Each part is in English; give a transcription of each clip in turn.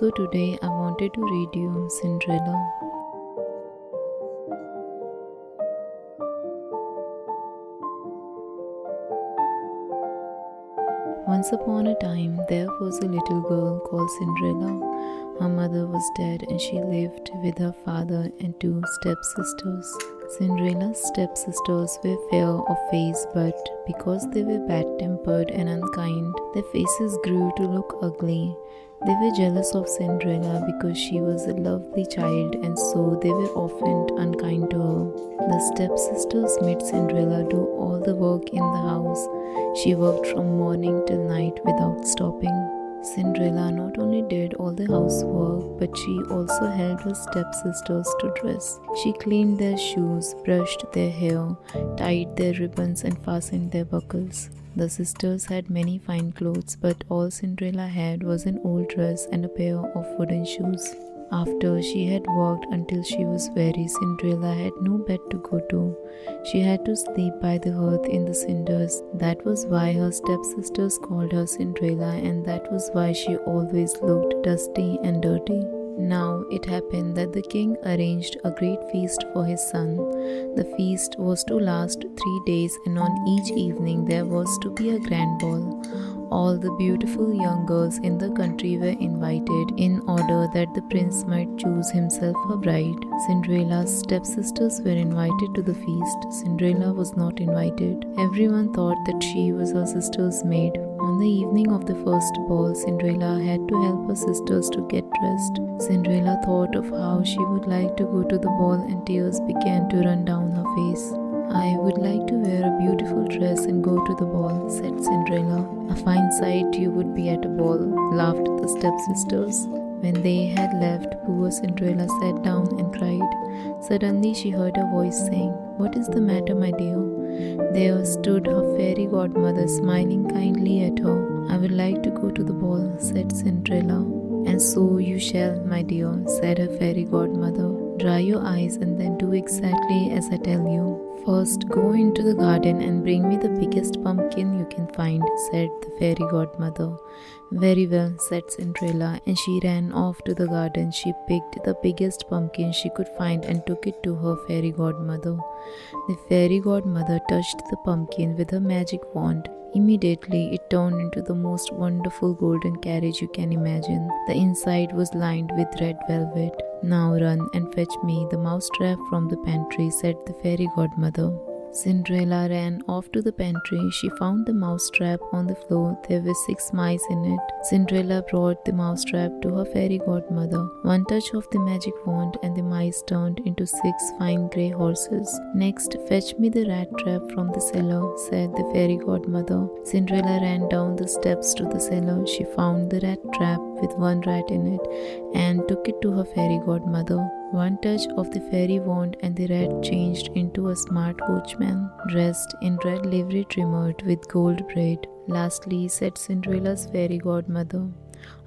So today I wanted to read you Cinderella. Once upon a time, there was a little girl called Cinderella. Her mother was dead and she lived with her father and two stepsisters. Cinderella's stepsisters were fair of face, but because they were bad-tempered and unkind, their faces grew to look ugly. They were jealous of Cinderella because she was a lovely child, and so they were often unkind to her. The stepsisters made Cinderella do all the work in the house. She worked from morning till night without stopping. Cinderella not only did all the housework, but she also helped her stepsisters to dress. She cleaned their shoes, brushed their hair, tied their ribbons and fastened their buckles. The sisters had many fine clothes, but all Cinderella had was an old dress and a pair of wooden shoes. After she had worked until she was weary, Cinderella had no bed to go to. She had to sleep by the hearth in the cinders. That was why her stepsisters called her Cinderella, and that was why she always looked dusty and dirty. Now it happened that the king arranged a great feast for his son. The feast was to last 3 days, and on each evening there was to be a grand ball. All the beautiful young girls in the country were invited in order that the prince might choose himself a bride. Cinderella's stepsisters were invited to the feast. Cinderella was not invited. Everyone thought that she was her sister's maid. On the evening of the first ball, Cinderella had to help her sisters to get dressed. Cinderella thought of how she would like to go to the ball, and tears began to run down her face. "I would like to wear a beautiful dress and go to the ball," said Cinderella. "A fine sight you would be at a ball," laughed the stepsisters. When they had left, poor Cinderella sat down and cried. Suddenly she heard a voice saying, "What is the matter, my dear?" There stood her fairy godmother smiling kindly at her. "I would like to go to the ball," said Cinderella. "And so you shall, my dear," said her fairy godmother. "Dry your eyes and then do exactly as I tell you. First, go into the garden and bring me the biggest pumpkin you can find," said the fairy godmother. "Very well," said Cinderella, and she ran off to the garden. She picked the biggest pumpkin she could find and took it to her fairy godmother. The fairy godmother touched the pumpkin with her magic wand. Immediately, it turned into the most wonderful golden carriage you can imagine. The inside was lined with red velvet. "Now run and fetch me the mousetrap from the pantry," said the fairy godmother. Cinderella ran off to the pantry. She found the mousetrap on the floor. There were 6 mice in it. Cinderella brought the mousetrap to her fairy godmother. One touch of the magic wand and the mice turned into 6 fine grey horses. "Next, fetch me the rat trap from the cellar," said the fairy godmother. Cinderella ran down the steps to the cellar. She found the rat trap with 1 rat in it and took it to her fairy godmother. One touch of the fairy wand and the rat changed into a smart coachman, dressed in red livery trimmed with gold braid. "Lastly," said Cinderella's fairy godmother,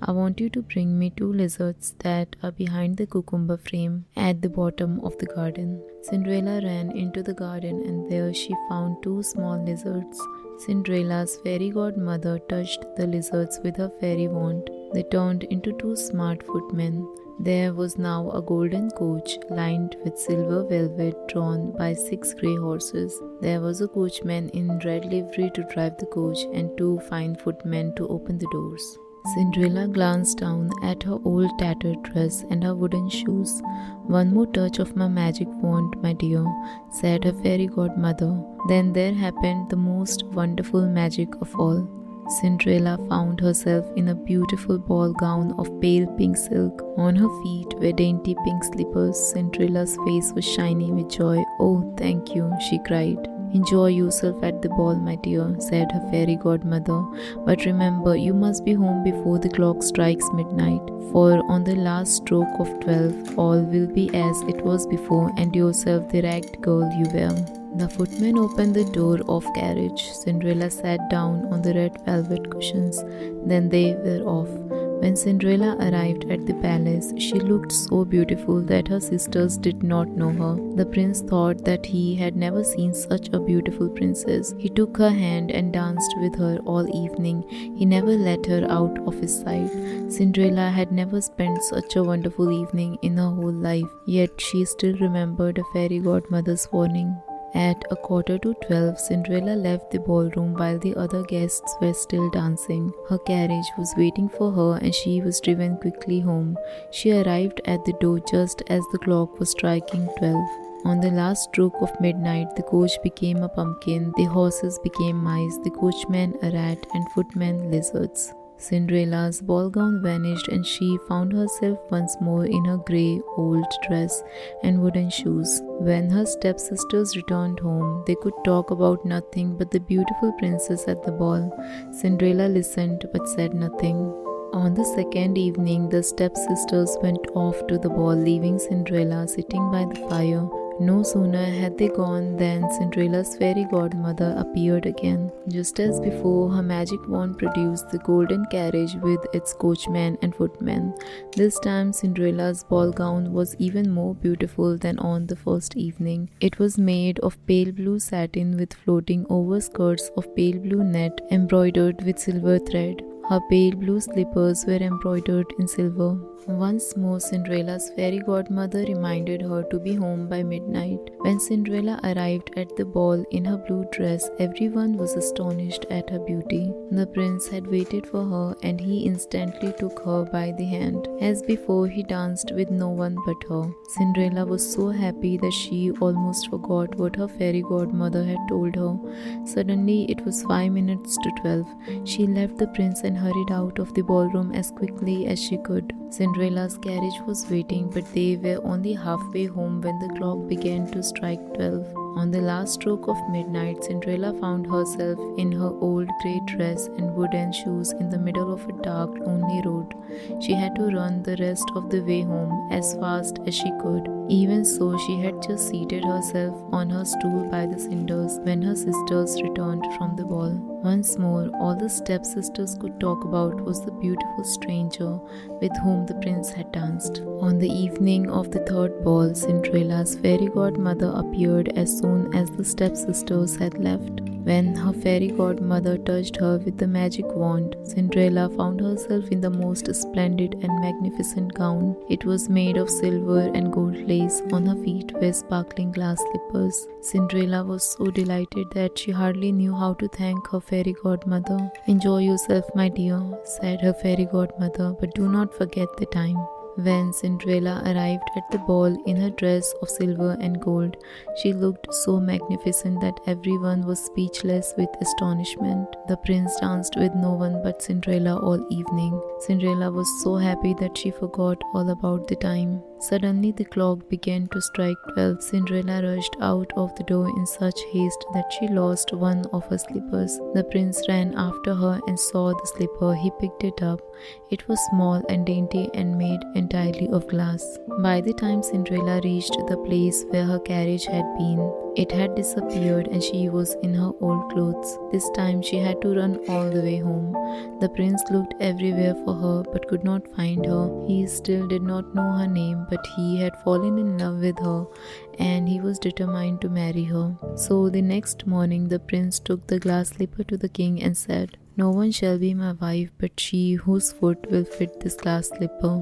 "I want you to bring me 2 lizards that are behind the cucumber frame at the bottom of the garden." Cinderella ran into the garden, and there she found 2 small lizards. Cinderella's fairy godmother touched the lizards with her fairy wand. They turned into 2 smart footmen. There was now a golden coach lined with silver velvet drawn by 6 grey horses. There was a coachman in red livery to drive the coach and 2 fine footmen to open the doors. Cinderella glanced down at her old tattered dress and her wooden shoes. "One more touch of my magic wand, my dear," said her fairy godmother. Then there happened the most wonderful magic of all. Cinderella found herself in a beautiful ball gown of pale pink silk. On her feet were dainty pink slippers. Cinderella's face was shining with joy. "Oh, thank you," she cried. "Enjoy yourself at the ball, my dear," said her fairy godmother. "But remember, you must be home before the clock strikes midnight, for on the last stroke of 12, all will be as it was before, and yourself the ragged girl you were." The footman opened the door of carriage. Cinderella sat down on the red velvet cushions. Then they were off. When Cinderella arrived at the palace, she looked so beautiful that her sisters did not know her. The prince thought that he had never seen such a beautiful princess. He took her hand and danced with her all evening. He never let her out of his sight. Cinderella had never spent such a wonderful evening in her whole life, yet she still remembered her fairy godmother's warning. At 11:45, Cinderella left the ballroom while the other guests were still dancing. Her carriage was waiting for her and she was driven quickly home. She arrived at the door just as the clock was striking 12. On the last stroke of midnight, the coach became a pumpkin, the horses became mice, the coachman a rat, and footmen lizards. Cinderella's ball gown vanished and she found herself once more in her grey old dress and wooden shoes. When her stepsisters returned home, they could talk about nothing but the beautiful princess at the ball. Cinderella listened but said nothing. On the second evening, the stepsisters went off to the ball, leaving Cinderella sitting by the fire. No sooner had they gone than Cinderella's fairy godmother appeared again. Just as before, her magic wand produced the golden carriage with its coachman and footmen. This time, Cinderella's ball gown was even more beautiful than on the first evening. It was made of pale blue satin with floating overskirts of pale blue net embroidered with silver thread. Her pale blue slippers were embroidered in silver. Once more, Cinderella's fairy godmother reminded her to be home by midnight. When Cinderella arrived at the ball in her blue dress, everyone was astonished at her beauty. The prince had waited for her and he instantly took her by the hand. As before, he danced with no one but her. Cinderella was so happy that she almost forgot what her fairy godmother had told her. Suddenly, it was 5 minutes to 12. She left the prince and hurried out of the ballroom as quickly as she could. Cinderella's carriage was waiting, but they were only halfway home when the clock began to strike 12. On the last stroke of midnight, Cinderella found herself in her old grey dress and wooden shoes in the middle of a dark, lonely road. She had to run the rest of the way home as fast as she could. Even so, she had just seated herself on her stool by the cinders when her sisters returned from the ball. Once more, all the stepsisters could talk about was the beautiful stranger with whom the prince had danced. On the evening of the third ball, Cinderella's fairy godmother appeared as soon as the stepsisters had left. When her fairy godmother touched her with the magic wand, Cinderella found herself in the most splendid and magnificent gown. It was made of silver and gold lace. On her feet were sparkling glass slippers. Cinderella was so delighted that she hardly knew how to thank her fairy godmother. "Enjoy yourself, my dear," said her fairy godmother, "but do not forget the time." When Cinderella arrived at the ball in her dress of silver and gold, she looked so magnificent that everyone was speechless with astonishment. The prince danced with no one but Cinderella all evening. Cinderella was so happy that she forgot all about the time. Suddenly the clock began to strike 12. Cinderella rushed out of the door in such haste that she lost one of her slippers. The prince ran after her and saw the slipper. He picked it up. It was small and dainty and made entirely of glass. By the time Cinderella reached the place where her carriage had been, it had disappeared and she was in her old clothes. This time she had to run all the way home. The prince looked everywhere for her but could not find her. He still did not know her name, but he had fallen in love with her and he was determined to marry her. So the next morning the prince took the glass slipper to the king and said, "No one shall be my wife but she whose foot will fit this glass slipper."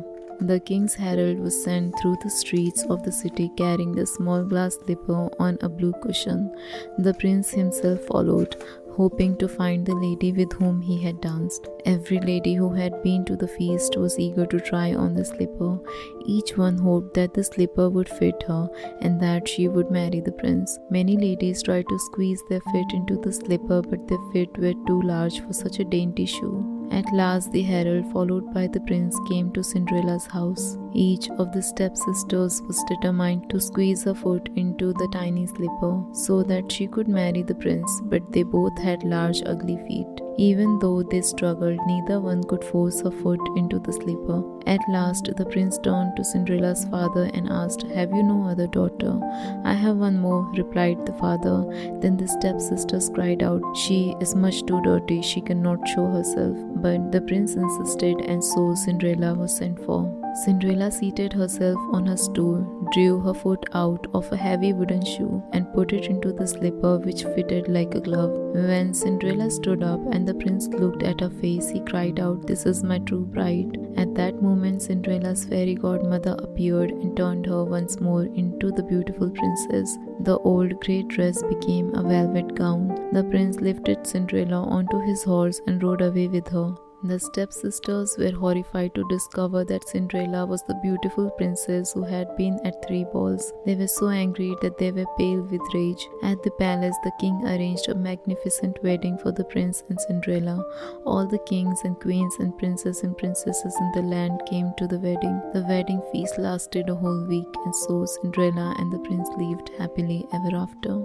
The king's herald was sent through the streets of the city carrying the small glass slipper on a blue cushion. The prince himself followed, hoping to find the lady with whom he had danced. Every lady who had been to the feast was eager to try on the slipper. Each one hoped that the slipper would fit her and that she would marry the prince. Many ladies tried to squeeze their feet into the slipper, but their feet were too large for such a dainty shoe. At last the herald, followed by the prince, came to Cinderella's house. Each of the stepsisters was determined to squeeze her foot into the tiny slipper so that she could marry the prince, but they both had large ugly feet. Even though they struggled, neither one could force her foot into the slipper. At last, the prince turned to Cinderella's father and asked, "Have you no other daughter?" "I have one more," replied the father. Then the stepsisters cried out, "She is much too dirty, she cannot show herself." But the prince insisted, and so Cinderella was sent for. Cinderella seated herself on her stool, drew her foot out of a heavy wooden shoe, and put it into the slipper, which fitted like a glove. When Cinderella stood up and the prince looked at her face, he cried out, "This is my true bride." At that moment, Cinderella's fairy godmother appeared and turned her once more into the beautiful princess. The old grey dress became a velvet gown. The prince lifted Cinderella onto his horse and rode away with her. The stepsisters were horrified to discover that Cinderella was the beautiful princess who had been at 3 balls. They were so angry that they were pale with rage. At the palace, the king arranged a magnificent wedding for the prince and Cinderella. All the kings and queens and princes and princesses in the land came to the wedding. The wedding feast lasted a whole week, and so Cinderella and the prince lived happily ever after.